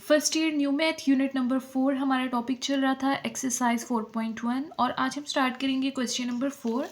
First year new math unit number 4 हमारा topic चल रहा था एक्सरसाइज 4.1 और आज हम स्टार्ट करेंगे क्वेश्चन नंबर 4।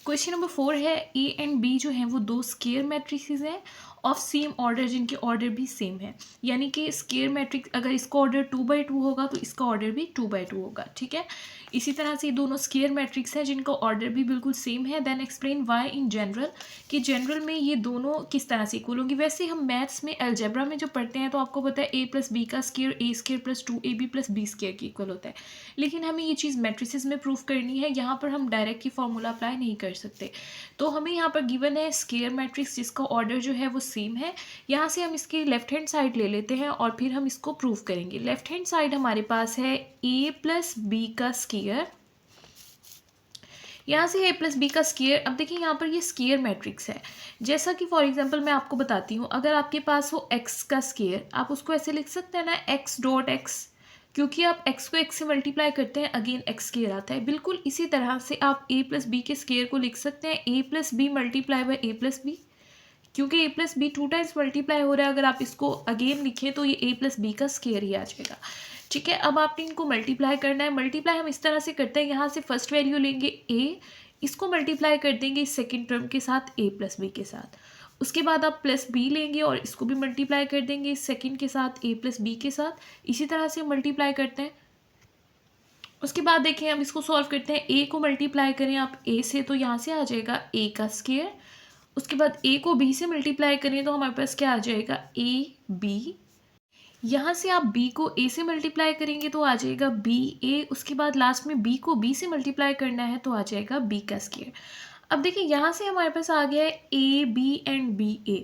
क्वेश्चन नंबर 4 है ए एंड बी जो हैं वो दो स्केयर मैट्रिसेस हैं ऑफ सेम ऑर्डर जिनके ऑर्डर भी सेम है। यानी कि स्केयर मैट्रिक्स अगर इसका ऑर्डर 2/2 होगा तो इसका ऑर्डर भी 2/2 होगा। ठीक है, इसी तरह से ये दोनों स्केयर मैट्रिक्स हैं जिनका ऑर्डर भी बिल्कुल सेम है। Then explain why in general, कि जनरल में ये दोनों किस तरह से इक्वल होंगी। वैसे हम मैथ्स में अलजेब्रा में जो पढ़ते हैं तो आपको पता है a प्लस बी का square A square plus 2ab plus B square की इक्वल होता है, लेकिन हमें ये चीज़ मैट्रिसेस में प्रूफ करनी है। यहाँ पर हम डायरेक्ट ही फॉर्मूला अप्लाई नहीं कर सकते। तो हमें यहाँ पर गिवन है स्केयर मैट्रिक्स जिसका ऑर्डर जो है वो सेम है। यहाँ से हम इसकी लेफ्ट हैंड साइड ले लेते हैं और फिर हम इसको प्रूफ करेंगे। लेफ्ट हैंड साइड हमारे पास है a प्लस बी का स्केयर, यहाँ से a प्लस बी का स्केयर। अब देखिए यहाँ पर ये स्केयर मैट्रिक्स है। जैसा कि फॉर एग्जांपल मैं आपको बताती हूँ, अगर आपके पास हो x का स्केयर, आप उसको ऐसे लिख सकते हैं ना x डॉट x, क्योंकि आप x को x से मल्टीप्लाई करते हैं अगेन x स्केयर आता है। बिल्कुल इसी तरह से आप a प्लस बी के स्केयर को लिख सकते हैं a plus B multiply by a plus B, क्योंकि a plus B 2 times multiply हो रहा है। अगर आप इसको अगेन लिखें तो ये a प्लस बी का स्केयर ही आ जाएगा। ठीक है, अब आपने इनको मल्टीप्लाई करना है। मल्टीप्लाई हम इस तरह से करते हैं, यहाँ से फर्स्ट वैल्यू लेंगे a, इसको मल्टीप्लाई कर देंगे इस सेकेंड टर्म के साथ a प्लस बी के साथ। उसके बाद आप प्लस b लेंगे और इसको भी मल्टीप्लाई कर देंगे इस सेकेंड के साथ a प्लस बी के साथ। इसी तरह से मल्टीप्लाई करते हैं। उसके बाद देखें हम इसको सॉल्व करते हैं। a को मल्टीप्लाई करें आप a से तो यहाँ से आ जाएगा a का स्केयर। उसके बाद a को b से मल्टीप्लाई करें तो हमारे पास क्या आ जाएगा a b। यहाँ से आप b को a से मल्टीप्लाई करेंगे तो आ जाएगा b a। उसके बाद लास्ट में b को b से मल्टीप्लाई करना है तो आ जाएगा b का स्केयर। अब देखिए यहाँ से हमारे पास आ गया है a b and b a।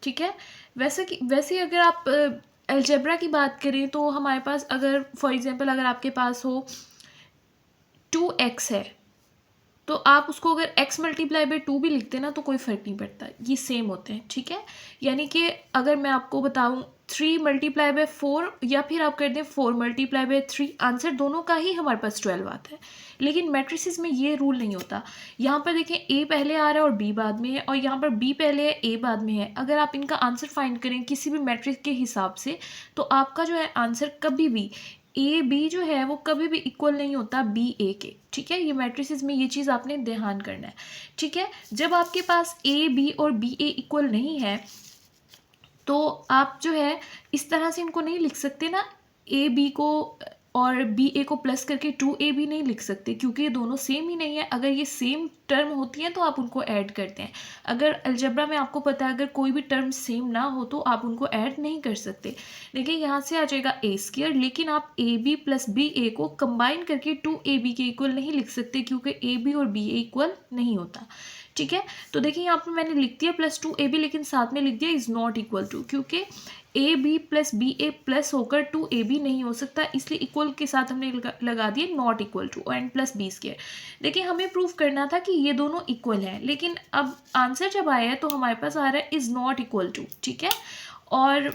ठीक है, वैसे अगर आप अलजेब्रा की बात करें तो हमारे पास अगर फॉर एग्जांपल अगर आपके पास हो 2x है तो आप उसको अगर x मल्टीप्लाई बाई 2 भी लिखते हैं ना तो कोई फ़र्क नहीं पड़ता, ये सेम होते हैं। ठीक है, यानी कि अगर मैं आपको बताऊं 3 मल्टीप्लाई बाई 4 या फिर आप कर दें 4 मल्टीप्लाई बाई 3, आंसर दोनों का ही हमारे पास 12 आता है। लेकिन मैट्रिसेस में ये रूल नहीं होता। यहाँ पर देखें a पहले आ रहा है और b बाद में है, और यहाँ पर b पहले है a बाद में है। अगर आप इनका आंसर फाइंड करें किसी भी मैट्रिक्स के हिसाब से तो आपका जो है आंसर कभी भी ए बी जो है वो कभी भी इक्वल नहीं होता बी ए के। ठीक है, ये मैट्रिसेस में ये चीज़ आपने ध्यान करना है। ठीक है, जब आपके पास ए बी और बी ए इक्वल नहीं है तो आप जो है इस तरह से इनको नहीं लिख सकते ना, ए बी को और बी ए को प्लस करके 2ab नहीं लिख सकते, क्योंकि ये दोनों सेम ही नहीं है। अगर ये सेम टर्म होती हैं तो आप उनको ऐड करते हैं। अगर अलजेब्रा में आपको पता है अगर कोई भी टर्म सेम ना हो तो आप उनको ऐड नहीं कर सकते। देखिए यहाँ से आ जाएगा ए स्क्वायर, लेकिन आप ए बी प्लस बी ए को कंबाइन करके 2ab के इक्वल नहीं लिख सकते, क्योंकि ए बी और बी ए इक्वल नहीं होता। ठीक है, तो देखिए यहाँ पर मैंने लिख दिया प्लस 2ab, लेकिन साथ में लिख दिया इज नॉट इक्वल टू, क्योंकि A B plus B A plus होकर 2ab नहीं हो सकता, इसलिए इक्वल के साथ हमने लगा दिया not equal to and plus B square. देखिए हमें प्रूफ करना था कि ये दोनों इक्वल हैं, लेकिन अब आंसर जब आया है तो हमारे पास आ रहा है इज नॉट इक्वल टू। ठीक है, और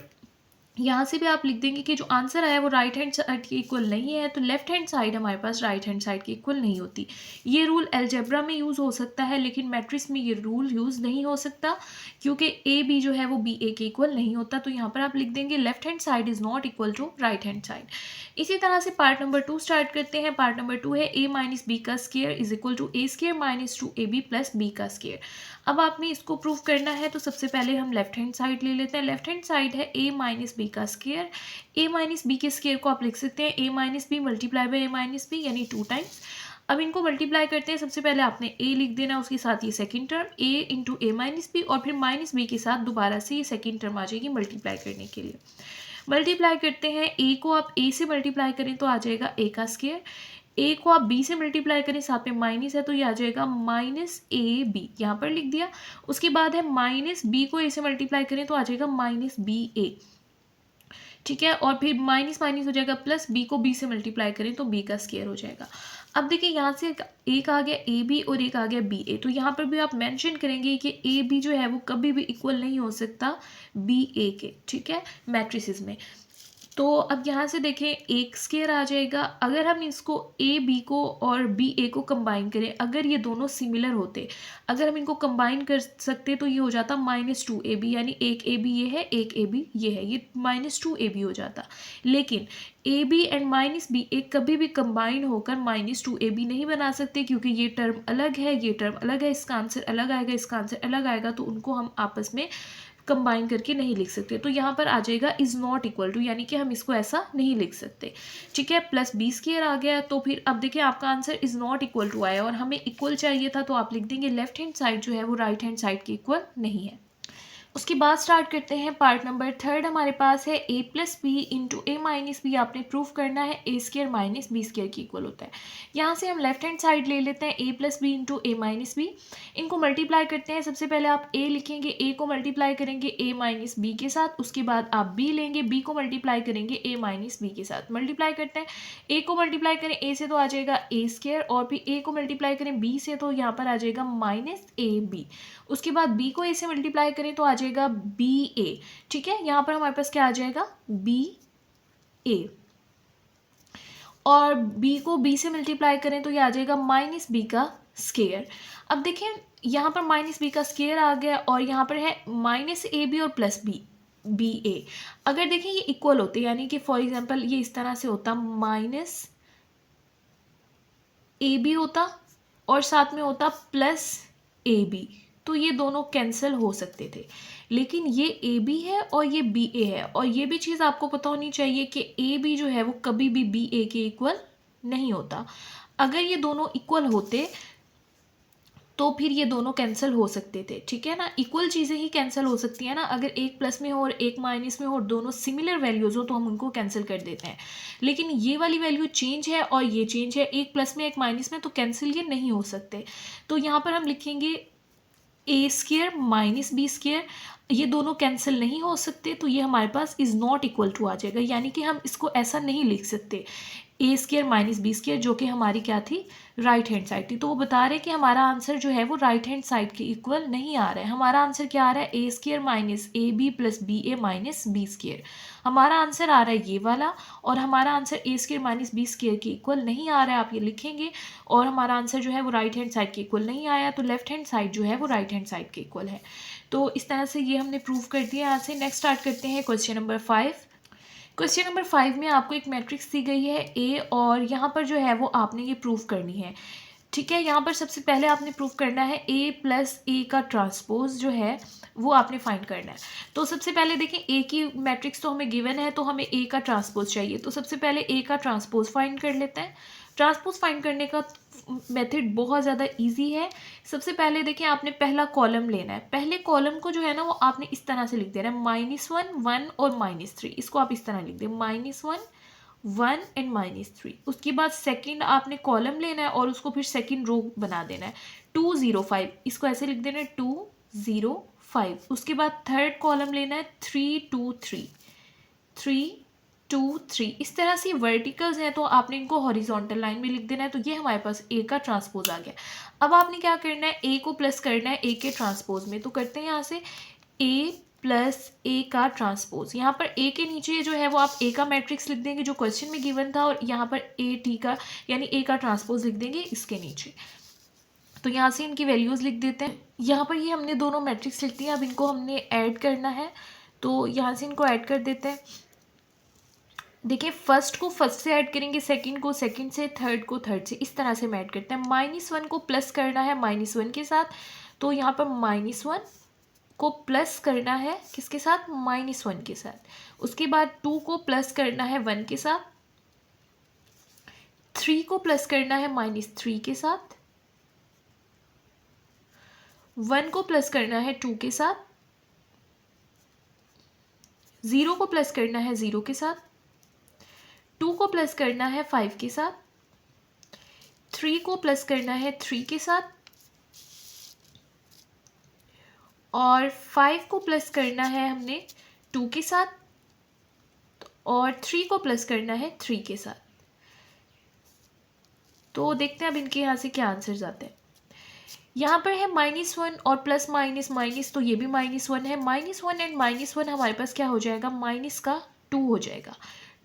यहाँ से भी आप लिख देंगे कि जो आंसर आया वो राइट हैंड साइड के इक्वल नहीं है, तो लेफ्ट हैंड साइड हमारे पास राइट हैंड साइड के इक्वल नहीं होती। ये रूल अलजेब्रा में यूज़ हो सकता है, लेकिन मैट्रिक्स में ये रूल यूज़ नहीं हो सकता, क्योंकि ए बी जो है वो बी ए के इक्वल नहीं होता। तो यहाँ पर आप लिख देंगे left hand side is not equal to right hand side. इसी तरह से पार्ट नंबर 2 स्टार्ट करते हैं। पार्ट नंबर 2 है a माइनस बी का square is equal to A square minus 2ab plus B का स्केयर। अब आपने इसको प्रूफ करना है तो सबसे पहले हम लेफ्ट हैंड साइड ले लेते हैं। लेफ्ट हैंड साइड है a माइनस बी का स्केयर। a माइनस बी के स्केयर को आप लिख सकते हैं a minus B multiply by a minus B, यानी 2 टाइम्स। अब इनको मल्टीप्लाई करते हैं। सबसे पहले आपने a लिख देना, उसके साथ ये second term a into A minus B, और फिर माइनस बी के साथ दोबारा से ये सेकंड टर्म आ जाएगी मल्टीप्लाई करने के लिए। मल्टीप्लाई करते हैं, a को आप a से मल्टीप्लाई करें तो आ जाएगा a का स्केयर। a को आप b से मल्टीप्लाई करें, साथ में माइनस है तो ये आ जाएगा माइनस ए बी, यहाँ पर लिख दिया। उसके बाद है माइनस b को a से मल्टीप्लाई करें तो आ जाएगा माइनस बी ए। ठीक है, और फिर माइनस माइनस हो जाएगा प्लस, b को b से मल्टीप्लाई करें तो b का स्केयर हो जाएगा। अब देखिए यहाँ से एक आ गया ए बी और एक आ गया बी ए, तो यहाँ पर भी आप मेंशन करेंगे कि ए बी जो है वो कभी भी इक्वल नहीं हो सकता बी ए के। ठीक है, मैट्रिसेस में। तो अब यहाँ से देखें एक स्केयर आ जाएगा। अगर हम इसको ए बी को और बी ए को कंबाइन करें, अगर ये दोनों सिमिलर होते, अगर हम इनको कंबाइन कर सकते तो ये हो जाता -2ab, यानी एक ए बी ये है, एक ए बी ये है, ये -2ab हो जाता। लेकिन ए बी एंड -b एक कभी भी कंबाइन होकर -2ab नहीं बना सकते, क्योंकि ये टर्म अलग है, ये टर्म अलग है, इसका आंसर अलग आएगा, इसका आंसर अलग आएगा, तो उनको हम आपस में कंबाइन करके नहीं लिख सकते। तो यहाँ पर आ जाएगा इज़ नॉट इक्वल टू, यानी कि हम इसको ऐसा नहीं लिख सकते। ठीक है, प्लस बी स्क्वायर आ गया। तो फिर अब देखिए आपका answer is not equal to आया और हमें इक्वल चाहिए था, तो आप लिख देंगे लेफ्ट हैंड साइड जो है वो राइट हैंड साइड के इक्वल नहीं है। उसके बाद स्टार्ट करते हैं पार्ट नंबर 3। हमारे पास है a plus B into A minus B. आपने प्रूफ करना है A square minus B square की इक्वल होता है। यहाँ से हम लेफ्ट हैंड साइड ले लेते हैं a plus B into A minus B. इनको मल्टीप्लाई करते हैं। सबसे पहले आप a लिखेंगे, a को मल्टीप्लाई करेंगे a माइनस बी के साथ। उसके बाद आप b लेंगे, b को मल्टीप्लाई करेंगे a माइनस बी के साथ। मल्टीप्लाई करते हैं, a को मल्टीप्लाई करें a से तो आ जाएगा a स्क्र, और फिर a को मल्टीप्लाई करें b से तो यहाँ पर आ जाएगा माइनस ए बी। उसके बाद b को a से मल्टीप्लाई करें तो आ जाएगा बी ए। ठीक है, यहां पर हमारे पास क्या आ जाएगा बी ए, और b को b से मल्टीप्लाई करें तो ये आ जाएगा माइनस बी का स्क्वायर। अब देखिए यहाँ पर माइनस बी का स्क्वायर आ गया और यहाँ पर है माइनस ए बी और प्लस बी बी ए। अगर देखें ये इक्वल होते, यानी कि फॉर एग्जांपल ये इस तरह से होता, माइनस ए बी होता और साथ में होता प्लस ए बी, तो ये दोनों कैंसिल हो सकते थे। लेकिन ये ए बी है और ये बी ए है, और ये भी चीज़ आपको पता होनी चाहिए कि ए बी जो है वो कभी भी बी ए के इक्वल नहीं होता। अगर ये दोनों इक्वल होते तो फिर ये दोनों कैंसिल हो सकते थे। ठीक है ना, इक्वल चीज़ें ही कैंसिल हो सकती हैं ना। अगर एक प्लस में हो और एक माइनस में हो और दोनों सिमिलर वैल्यूज़ हो तो हम उनको कैंसिल कर देते हैं। लेकिन ये वाली वैल्यू चेंज है और ये चेंज है, एक प्लस में एक माइनस में, तो कैंसिल ये नहीं हो सकते। तो यहाँ पर हम लिखेंगे ए स्क्र माइनस बी स्क्र, ये दोनों कैंसिल नहीं हो सकते, तो ये हमारे पास इज़ नॉट इक्वल टू आ जाएगा। यानी कि हम इसको ऐसा नहीं लिख सकते ए स्क्र माइनस बी स्क्र, जो कि हमारी क्या थी, राइट हैंड साइड थी। तो वो बता रहे हैं कि हमारा आंसर जो है वो राइट हैंड साइड के इक्वल नहीं आ रहा है। हमारा आंसर क्या आ रहा है, A square minus A B plus B A minus B square. हमारा आंसर आ रहा है ये वाला, और हमारा answer A square minus B square के इक्वल नहीं आ रहा है। आप ये लिखेंगे, और हमारा आंसर जो है वो राइट हैंड साइड के इक्वल नहीं आया, तो लेफ्ट हैंड साइड जो है वो राइट हैंड साइड के इक्वल है। तो इस तरह से ये हमने प्रूव कर दिया। यहाँ से नेक्स्ट स्टार्ट करते हैं क्वेश्चन नंबर 5। क्वेश्चन नंबर 5 में आपको एक मैट्रिक्स दी गई है ए, और यहाँ पर जो है वो आपने ये प्रूव करनी है। ठीक है, यहाँ पर सबसे पहले आपने प्रूव करना है ए प्लस ए का ट्रांसपोज जो है वो आपने फाइंड करना है। तो सबसे पहले देखें, ए की मैट्रिक्स तो हमें गिवन है, तो हमें ए का ट्रांसपोज चाहिए। तो सबसे पहले ए का ट्रांसपोज फाइंड कर लेते हैं। ट्रांसपोज फाइंड करने का मेथड बहुत ज़्यादा इजी है। सबसे पहले देखिए, आपने पहला कॉलम लेना है। पहले कॉलम को जो है ना वो आपने इस तरह से लिख देना है, -1 1 और -3। इसको आप इस तरह लिख दें, -1 1 एंड -3। उसके बाद सेकंड आपने कॉलम लेना है और उसको फिर सेकंड रो बना देना है, 2 0 5। इसको ऐसे लिख देना है, 2 0 5। उसके बाद थर्ड कॉलम लेना है, 3 2 3 3 2 3। इस तरह से वर्टिकल्स हैं तो आपने इनको हॉरिजॉन्टल लाइन में लिख देना है। तो ये हमारे पास ए का ट्रांसपोज आ गया। अब आपने क्या करना है, ए को प्लस करना है ए के ट्रांसपोज में। तो करते हैं यहाँ से ए प्लस ए का ट्रांसपोज। यहाँ पर ए के नीचे जो है वो आप ए का मैट्रिक्स लिख देंगे जो क्वेश्चन में गिवन था, और यहाँ पर ए टी का यानी ए का ट्रांसपोज लिख देंगे इसके नीचे। तो यहाँ से इनकी वैल्यूज़ लिख देते हैं। यहाँ पर ये हमने दोनों मैट्रिक्स लिख दिए। अब इनको हमने ऐड करना है, तो यहाँ से इनको ऐड कर देते हैं। देखिए, फर्स्ट को फर्स्ट से ऐड करेंगे, सेकंड को सेकंड से, थर्ड को थर्ड से, इस तरह से हम ऐड करते हैं। -1 को प्लस करना है -1 के साथ, तो यहाँ पर -1 को प्लस करना है किसके साथ, -1 के साथ। उसके बाद 2 को प्लस करना है 1 के साथ, 3 को प्लस करना है -3 के साथ, 1 को प्लस करना है 2 के साथ, 0 को प्लस करना है 0 के साथ, 2 को प्लस करना है 5 के साथ, 3 को प्लस करना है 3 के साथ, और 5 को प्लस करना है हमने 2 के साथ, और 3 को प्लस करना है 3 के साथ। तो देखते हैं अब इनके यहाँ से क्या आंसर्स आते हैं। यहाँ पर है -1 और प्लस माइनस माइनस, तो ये भी -1 है। -1 एंड -1 हमारे पास क्या हो जाएगा, माइनस का 2 हो जाएगा।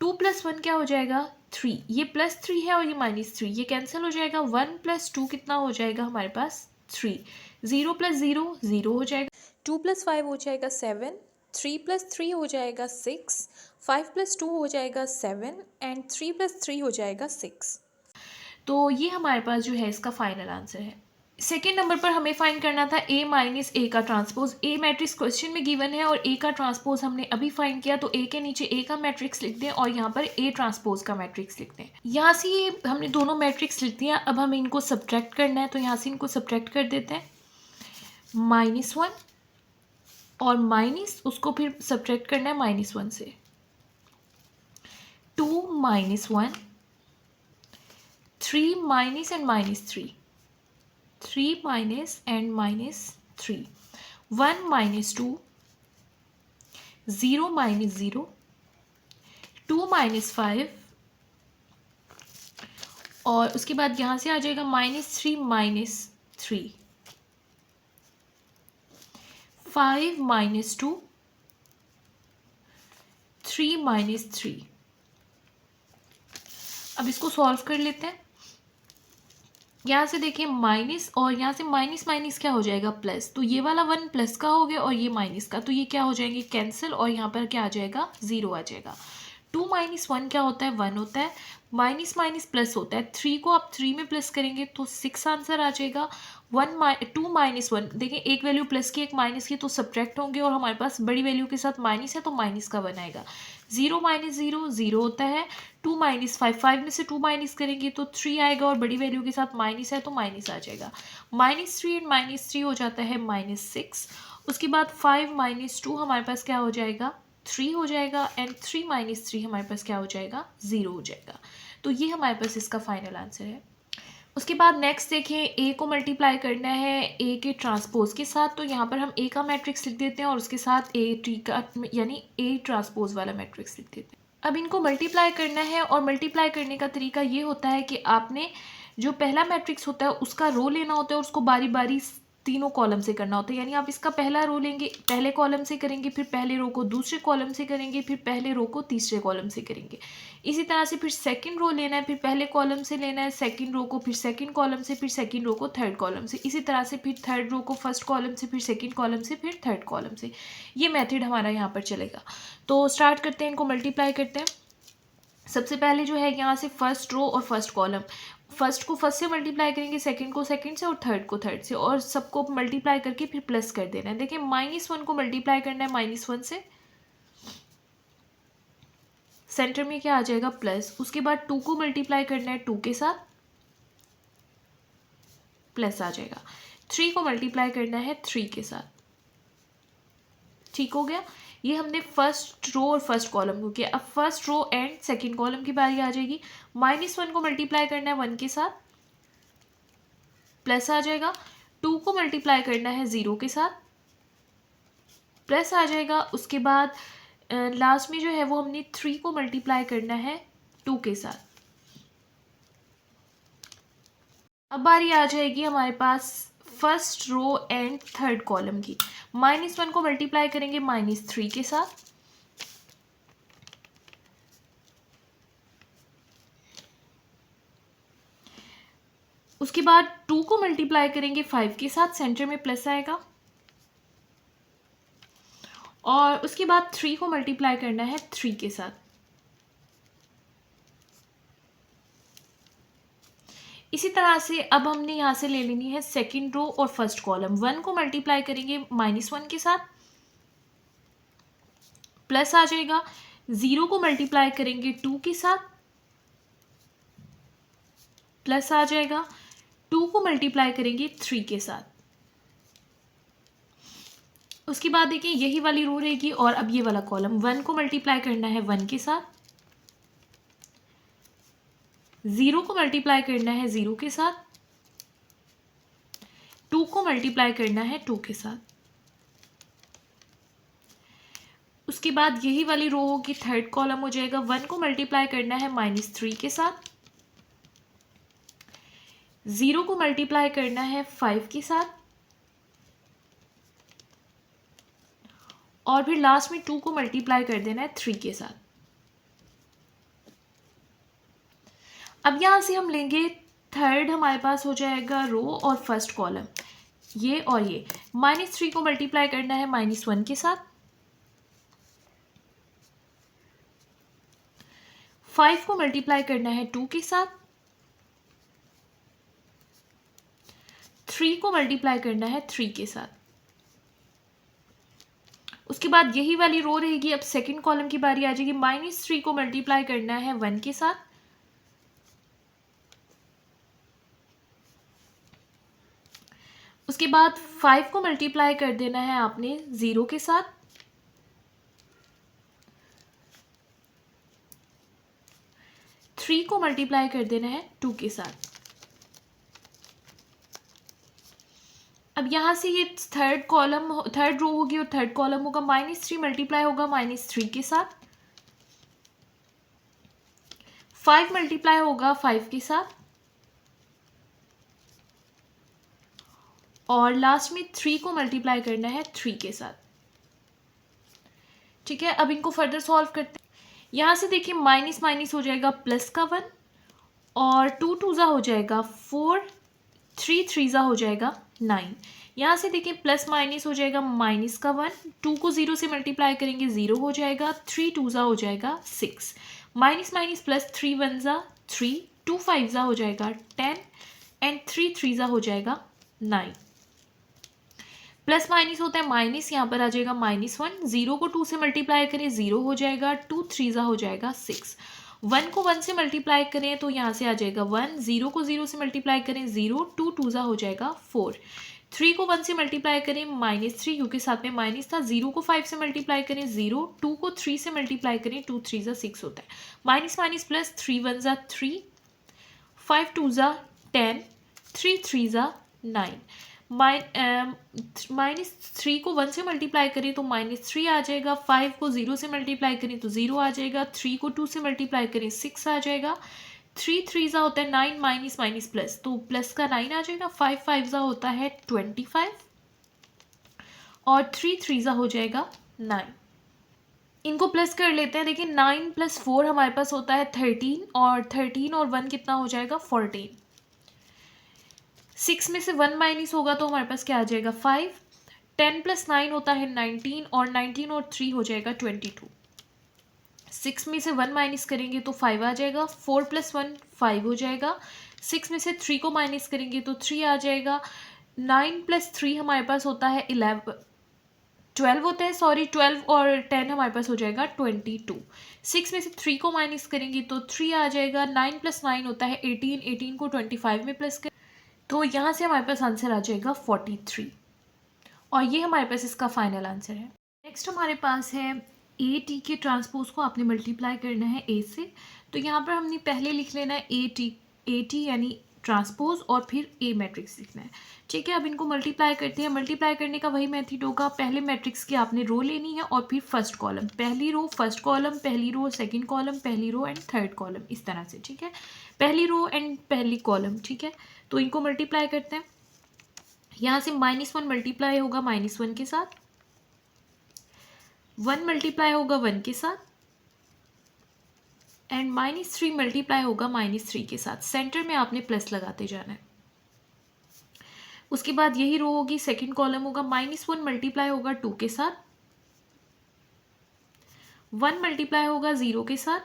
2 + 1 क्या हो जाएगा 3, ये +3 है और ये -3, ये कैंसिल हो जाएगा। 1 + 2 कितना हो जाएगा हमारे पास 3, 0 + 0 0 हो जाएगा, 2 + 5 हो जाएगा 7, 3 + 3 हो जाएगा 6, 5 + 2 हो जाएगा 7 एंड 3 + 3 हो जाएगा 6। तो ये हमारे पास जो है इसका फाइनल आंसर है। सेकेंड नंबर पर हमें फाइंड करना था A - A का ट्रांसपोज। A मैट्रिक्स क्वेश्चन में गिवन है और A का ट्रांसपोज हमने अभी फाइंड किया, तो A के नीचे A का मैट्रिक्स लिख दें और यहाँ पर A ट्रांसपोज का मैट्रिक्स लिख दें। यहाँ से ये हमने दोनों मैट्रिक्स लिख दिया, अब हमें इनको सब्ट्रैक्ट करना है, तो यहाँ से इनको सब्ट्रैक्ट कर देते हैं। -1 और माइनस उसको फिर सब्ट्रैक्ट करना है -1 से। 2 - 1, 3 माइनस एंड -3, 3 minus and -3, 1 - 2, 0 - 0, 2 - 5 और उसके बाद यहाँ से आ जाएगा -3 - 3, 5 - 2, 3 - 3। अब इसको सॉल्व कर लेते हैं। यहाँ से देखिए माइनस और यहाँ से माइनस माइनस क्या हो जाएगा प्लस, तो ये वाला 1 प्लस का हो गया और ये माइनस का, तो ये क्या हो जाएंगे कैंसिल और यहाँ पर क्या आ जाएगा 0 आ जाएगा। 2 - 1 क्या होता है 1 होता है, माइनस माइनस प्लस होता है, 3 को आप 3 में प्लस करेंगे तो 6 आंसर आ जाएगा। 2 - 1 देखिए एक वैल्यू प्लस की एक माइनस की तो सब्ट्रैक्ट होंगे और हमारे पास बड़ी वैल्यू के साथ माइनस है तो माइनस का 1 आएगा। 0 - 0 0 होता है, 2 - 5 5 में से 2 माइनस करेंगे तो 3 आएगा और बड़ी वैल्यू के साथ माइनस है तो माइनस आ जाएगा। -3 एंड -3 हो जाता है -6। उसके बाद 5 - 2 हमारे पास क्या हो जाएगा 3 हो जाएगा एंड 3 - 3 हमारे पास क्या हो जाएगा 0 हो जाएगा। तो ये हमारे पास इसका फाइनल आंसर है। उसके बाद नेक्स्ट देखें, A को मल्टीप्लाई करना है A के ट्रांसपोज के साथ, तो यहाँ पर हम A का मैट्रिक्स लिख देते हैं और उसके साथ A का यानी A ट्रांसपोज वाला मैट्रिक्स लिख देते हैं। अब इनको मल्टीप्लाई करना है और मल्टीप्लाई करने का तरीका ये होता है कि आपने जो पहला मैट्रिक्स होता है उसका रो लेना होता है और उसको बारी बारी तीनों कॉलम से करना होता है। यानी आप इसका पहला रो लेंगे, पहले कॉलम से करेंगे, फिर पहले रो को दूसरे कॉलम से करेंगे, फिर पहले रो को तीसरे कॉलम से करेंगे। इसी तरह से फिर सेकंड रो लेना है, फिर पहले कॉलम से लेना है सेकंड रो को, फिर सेकंड कॉलम से, फिर सेकंड रो को थर्ड कॉलम से, इसी तरह से फिर थर्ड रो को फर्स्ट कॉलम से, फिर सेकंड कॉलम से, फिर थर्ड कॉलम से। ये मेथड हमारा यहाँ पर चलेगा। तो स्टार्ट करते हैं, इनको मल्टीप्लाई करते हैं। सबसे पहले जो है यहाँ से फर्स्ट रो और फर्स्ट कॉलम, फर्स्ट को फर्स्ट से मल्टीप्लाई करेंगे, सेकंड को सेकंड से और थर्ड को थर्ड से, और सबको मल्टीप्लाई करके फिर प्लस कर देना है। देखिए -1 को मल्टीप्लाई करना है -1 से, सेंटर में क्या आ जाएगा प्लस। उसके बाद 2 को मल्टीप्लाई करना है 2 के साथ, प्लस आ जाएगा। 3 को मल्टीप्लाई करना है 3 के साथ, ठीक हो गया। ये हमने फर्स्ट रो और फर्स्ट कॉलम को किया। अब first row and second column की बारी आ जाएगी। -1 को मल्टीप्लाई करना है 1 के साथ, प्लस आ जाएगा। 2 को मल्टीप्लाई करना है 0 के साथ, प्लस आ जाएगा। उसके बाद लास्ट में जो है वो हमने 3 को मल्टीप्लाई करना है 2 के साथ। अब बारी आ जाएगी हमारे पास first row and third column की। -1 को मल्टीप्लाई करेंगे -3 के साथ, उसके बाद 2 को मल्टीप्लाई करेंगे 5 के साथ, सेंटर में प्लस आएगा, और उसके बाद 3 को मल्टीप्लाई करना है 3 के साथ। इसी तरह से अब हमने यहाँ से ले लेनी है सेकंड रो और फर्स्ट कॉलम। 1 को मल्टीप्लाई करेंगे -1 के साथ, प्लस आ जाएगा। 0 को मल्टीप्लाई करेंगे 2 के साथ, प्लस आ जाएगा। 2 को मल्टीप्लाई करेंगे 3 के साथ। उसके बाद देखिए यही वाली रो रहेगी और अब ये वाला कॉलम। 1 को मल्टीप्लाई करना है 1 के साथ, 0 को मल्टीप्लाई करना है 0 के साथ, 2 को मल्टीप्लाई करना है 2 के साथ। उसके बाद यही वाली रो होगी, थर्ड कॉलम हो जाएगा। 1 को मल्टीप्लाई करना है -3 के साथ, 0 को मल्टीप्लाई करना है 5 के साथ, और फिर लास्ट में 2 को मल्टीप्लाई कर देना है 3 के साथ। अब यहाँ से हम लेंगे थर्ड, हमारे पास हो जाएगा रो और फर्स्ट कॉलम, ये और ये। -3 को मल्टीप्लाई करना है -1 के साथ, 5 को मल्टीप्लाई करना है 2 के साथ, 3 को मल्टीप्लाई करना है 3 के साथ। उसके बाद यही वाली रो रहेगी। अब सेकंड कॉलम की बारी आ जाएगी। -3 को मल्टीप्लाई करना है 1 के साथ, उसके बाद 5 को मल्टीप्लाई कर देना है आपने 0 के साथ, 3 को मल्टीप्लाई कर देना है 2 के साथ। अब यहाँ से ये थर्ड रो होगी और थर्ड कॉलम होगा। -3 मल्टीप्लाई होगा -3 के साथ, 5 मल्टीप्लाई होगा 5 के साथ, और लास्ट में 3 को मल्टीप्लाई करना है 3 के साथ। ठीक है, अब इनको फर्दर सॉल्व करते हैं। यहाँ से देखिए माइनस माइनस हो जाएगा प्लस का 1, और 2 टूज़ा हो जाएगा 4, 3 थ्रीज़ा हो जाएगा 9। यहाँ से देखिए प्लस माइनस हो जाएगा माइनस का 1, 2 को 0 से मल्टीप्लाई करेंगे 0 हो जाएगा, 3 टूज़ा हो जाएगा 6, माइनस माइनस प्लस 3 1ज़ा 3, 2 5ज़ा हो जाएगा 10, एंड 3 3ज़ा हो जाएगा 9। प्लस माइनस होता है माइनस, यहाँ पर आ जाएगा -1, 0 को 2 से मल्टीप्लाई करें 0 हो जाएगा, 2 3ज़ा हो जाएगा 6, 1 को 1 से मल्टीप्लाई करें तो यहाँ से आ जाएगा 1, 0 को 0 से मल्टीप्लाई करें 0, 2 2ज़ा हो जाएगा 4, 3 को 1 से मल्टीप्लाई करें -3 क्योंकि साथ में माइनस था, 0 को 5 से मल्टीप्लाई करें 0, 2 को 3 से मल्टीप्लाई करें 2 3ज़ा 6 होता है, माइनस माइनस प्लस 3 1ज़ा 3, 5 2ज़ा 10, 3 3ज़ा 9। -3 को 1 से मल्टीप्लाई करें तो -3 आ जाएगा, 5 को 0 से मल्टीप्लाई करें तो 0 आ जाएगा, 3 को 2 से मल्टीप्लाई करें 6 आ जाएगा, 3 3ज़ा होता है 9, माइनस माइनस प्लस तो प्लस का 9 आ जाएगा, 5 5ज़ा होता है 25, और 3 3ज़ा हो जाएगा 9। इनको प्लस कर लेते हैं। देखिए 9 + 4 हमारे पास होता है 13, और 13 और 1 कितना हो जाएगा 14। 6 में से 1 माइनस होगा तो हमारे पास क्या आ जाएगा 5, 10 + 9 होता है 19, और 19 और 3 हो जाएगा 22। 6 में से 1 माइनस करेंगे तो 5 आ जाएगा, 4 + 1 5 हो जाएगा, 6 में से 3 को माइनस करेंगे तो 3 आ जाएगा, 9 + 3 हमारे पास होता है 12 होता है, सॉरी 12 और 10 हमारे पास हो जाएगा 22। 6 में से 3 को माइनस करेंगे तो 3 आ जाएगा, 9 + 9 होता है 18, 18 को 25 में प्लस कर तो यहाँ से हमारे पास आंसर आ जाएगा 43, और ये हमारे पास इसका फाइनल आंसर है। नेक्स्ट हमारे पास है ए टी के ट्रांसपोज को आपने मल्टीप्लाई करना है ए से। तो यहाँ पर हमने पहले लिख लेना है ए टी यानी ट्रांसपोज, और फिर ए मैट्रिक्स लिखना है। ठीक है, अब इनको मल्टीप्लाई करते हैं। मल्टीप्लाई करने का वही मेथड होगा, पहले मैट्रिक्स की आपने रो लेनी है और फिर फर्स्ट कॉलम, पहली रो फर्स्ट कॉलम, पहली रो सेकंड कॉलम, पहली रो एंड थर्ड कॉलम, इस तरह से। ठीक है, पहली रो एंड पहली कॉलम। ठीक है, तो इनको मल्टीप्लाई करते हैं। यहाँ से -1 मल्टीप्लाई होगा -1 के साथ, 1 मल्टीप्लाई होगा 1 के साथ, एंड -3 मल्टीप्लाई होगा -3 के साथ। सेंटर में आपने प्लस लगाते जाना है। उसके बाद यही रो होगी, सेकंड कॉलम होगा, -1 मल्टीप्लाई होगा 2 के साथ, 1 मल्टीप्लाई होगा 0 के साथ,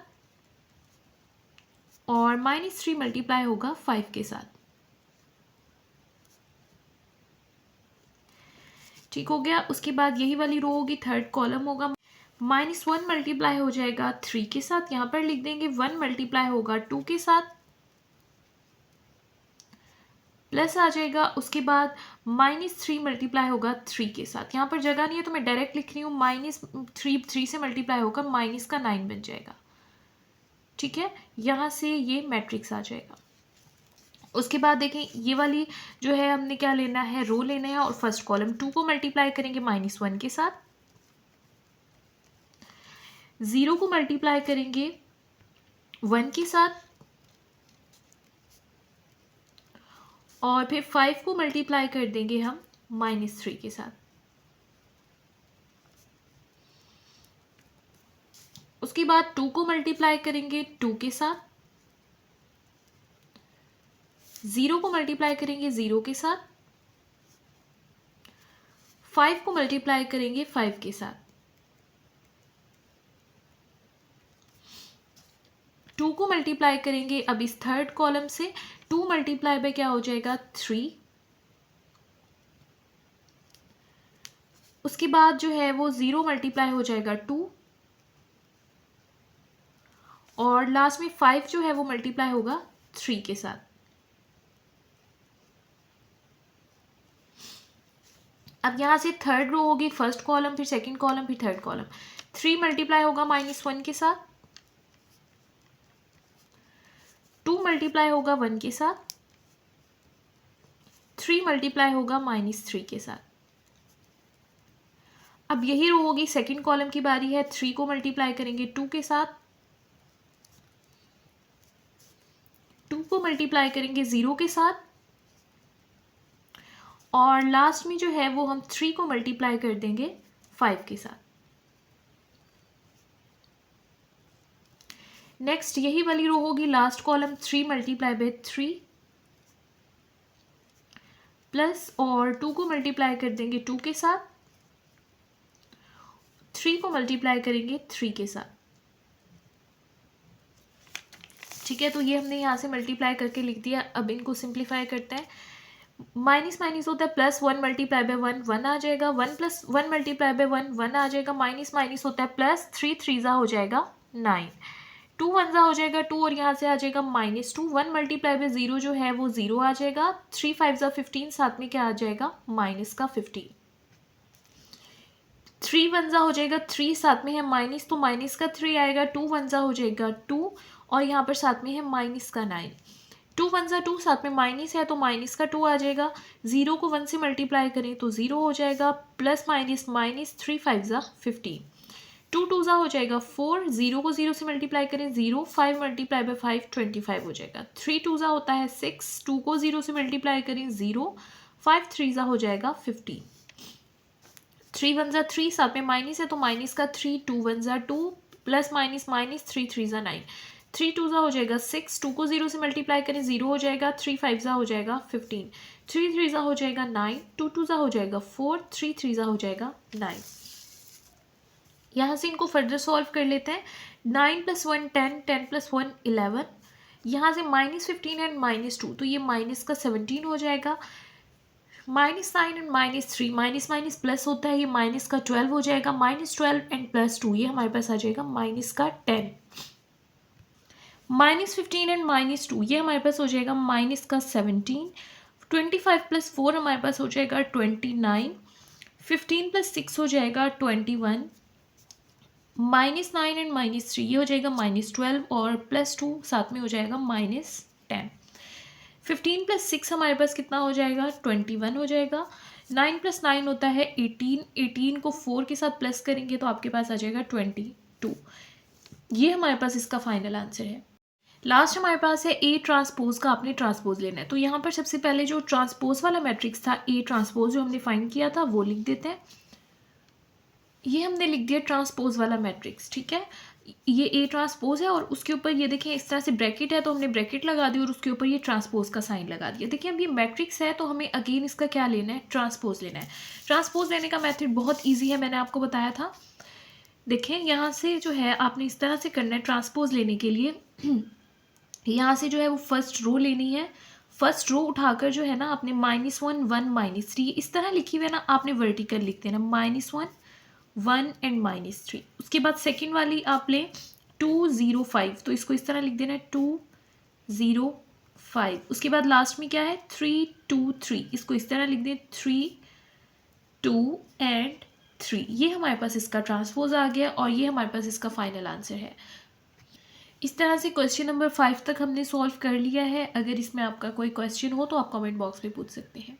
और -3 मल्टीप्लाई होगा 5 के साथ। ठीक हो गया। उसके बाद यही वाली रो होगी, थर्ड कॉलम होगा, -1 मल्टीप्लाई हो जाएगा 3 के साथ, यहाँ पर लिख देंगे 1 मल्टीप्लाई होगा 2 के साथ, प्लस आ जाएगा। उसके बाद -3 मल्टीप्लाई होगा 3 के साथ, यहाँ पर जगह नहीं है तो मैं डायरेक्ट लिख रही हूँ, -3 से मल्टीप्लाई होगा माइनस का 9 बन जाएगा। ठीक है, यहाँ से ये मैट्रिक्स आ जाएगा। उसके बाद देखें ये वाली जो है हमने क्या लेना है, रो लेना है, और फर्स्ट कॉलम 2 को मल्टीप्लाई करेंगे -1 के साथ, 0 को मल्टीप्लाई करेंगे 1 के साथ, और फिर 5 को मल्टीप्लाई कर देंगे हम -3 के साथ। उसके बाद 2 को मल्टीप्लाई करेंगे 2 के साथ, 0 को मल्टीप्लाई करेंगे 0 के साथ, 5 को मल्टीप्लाई करेंगे 5 के साथ, 2 को मल्टीप्लाई करेंगे अब इस थर्ड कॉलम से, 2 मल्टीप्लाई बाय क्या हो जाएगा 3, उसके बाद जो है वो 0 मल्टीप्लाई हो जाएगा 2, और लास्ट में 5 जो है वो मल्टीप्लाई होगा 3 के साथ। अब यहाँ से थर्ड रो होगी, फर्स्ट कॉलम, फिर सेकंड कॉलम, फिर थर्ड कॉलम। 3 मल्टीप्लाई होगा -1 के साथ, 2 मल्टीप्लाई होगा 1 के साथ, 3 मल्टीप्लाई होगा -3 के साथ। अब यही रो होगी, सेकंड कॉलम की बारी है। 3 को मल्टीप्लाई करेंगे 2 के साथ, 2 को मल्टीप्लाई करेंगे 0 के साथ, और लास्ट में जो है वो हम 3 को मल्टीप्लाई कर देंगे 5 के साथ। नेक्स्ट यही वाली रो होगी, last column, 3 multiply by 3 plus, और 2 को मल्टीप्लाई कर देंगे 2 के साथ, 3 को मल्टीप्लाई करेंगे 3 के साथ। ठीक है, तो ये हमने यहाँ से मल्टीप्लाई करके लिख दिया। अब इनको सिंप्लीफाई करते हैं। माइनस माइनस होता है प्लस, 1 मल्टीप्लाई बाय 1 1 आ जाएगा, 1 प्लस 1 मल्टीप्लाई बाय 1 1 आ जाएगा, माइनस माइनस होता है प्लस, 3 3 हो जाएगा 9, 2 1 हो जाएगा 2, और यहाँ से आ जाएगा -2, 1 मल्टीप्लाई बाय 0 जो है वो 0 आ जाएगा, 3 5 15, साथ में क्या आ जाएगा -15, 3 1 हो जाएगा 3, साथ में है माइनस, तो माइनस का 3 आएगा, 2 1 हो जाएगा 2, और यहाँ पर साथ में है माइनस का 9, 2 1 2, साथ में माइनस है तो माइनस का 2 आ जाएगा, 0 को 1 से मल्टीप्लाई करें तो 0 हो जाएगा, प्लस माइनस माइनस, 3 5 15, 2 2 हो जाएगा 4, 0 को 0 से मल्टीप्लाई करें 0, 5 मल्टीप्लाई बाय 5 25 हो जाएगा, 3 2 होता है 6, 2 को 0 से मल्टीप्लाई करें 0, 5 3 हो जाएगा 15, 3 1 3, साथ में माइनस है तो माइनस का 3, 2 1 2, प्लस माइनस माइनस, 3 3 9, 3 2 हो जाएगा 6, 2 को 0 से मल्टीप्लाई करें 0 हो जाएगा, 3 5 हो जाएगा 15, 3 3 हो जाएगा 9, 2 2 हो जाएगा 4, 3 3 हो जाएगा 9। यहाँ से इनको फर्दर सॉल्व कर लेते हैं। 9 + 1 10, 10 + 1 11, यहाँ से -15 एंड -2, तो ये माइनस का 17 हो जाएगा, -9 एंड -3, माइनस माइनस प्लस होता है, ये माइनस का 12 हो जाएगा, -12 एंड +2, ये हमारे पास आ जाएगा माइनस का 10, -15 एंड -2, ये हमारे पास हो जाएगा माइनस का 17, 25 + 4 हमारे पास हो जाएगा 29, 15 + 6 हो जाएगा 21, -9 एंड -3, ये हो जाएगा -12, और +2 साथ में हो जाएगा -10, 15 + 6 हमारे पास कितना हो जाएगा 21 हो जाएगा, 9 + 9 होता है 18, 18 को 4 के साथ प्लस करेंगे तो आपके पास आ जाएगा 22, ये हमारे पास इसका फाइनल आंसर है। लास्ट हमारे पास है ए ट्रांसपोज का, आपने ट्रांसपोज लेना है। तो यहाँ पर सबसे पहले जो ट्रांसपोज वाला मैट्रिक्स था, ए ट्रांसपोज जो हमने फाइंड किया था वो लिख देते हैं। ये हमने लिख दिया ट्रांसपोज वाला मैट्रिक्स, ठीक है, ये ए ट्रांसपोज है, और उसके ऊपर ये देखें इस तरह से ब्रैकेट है तो हमने ब्रैकेट लगा दी और उसके ऊपर ये ट्रांसपोज का साइन लगा दिया। देखिए अब ये मैट्रिक्स है तो हमें अगेन इसका क्या लेना है, ट्रांसपोज लेना है। ट्रांसपोज लेने का मेथड बहुत ईजी है, मैंने आपको बताया था। देखें यहाँ से जो है आपने इस तरह से करना है ट्रांसपोज लेने के लिए। यहाँ से जो है वो फर्स्ट रो लेनी है, फर्स्ट रो उठाकर जो है ना आपने -1 1 -3 इस तरह लिखी हुई है ना, आपने वर्टिकल लिख देना, -1 1 एंड -3। उसके बाद सेकंड वाली आप लें 2 0 5, तो इसको इस तरह लिख देना है 2 0 5। उसके बाद लास्ट में क्या है 3 2 3, इसको इस तरह लिख दें 3 2 एंड 3। ये हमारे पास इसका ट्रांसपोज आ गया और ये हमारे पास इसका फाइनल आंसर है। इस तरह से क्वेश्चन नंबर 5 तक हमने सॉल्व कर लिया है। अगर इसमें आपका कोई क्वेश्चन हो तो आप कमेंट बॉक्स में पूछ सकते हैं।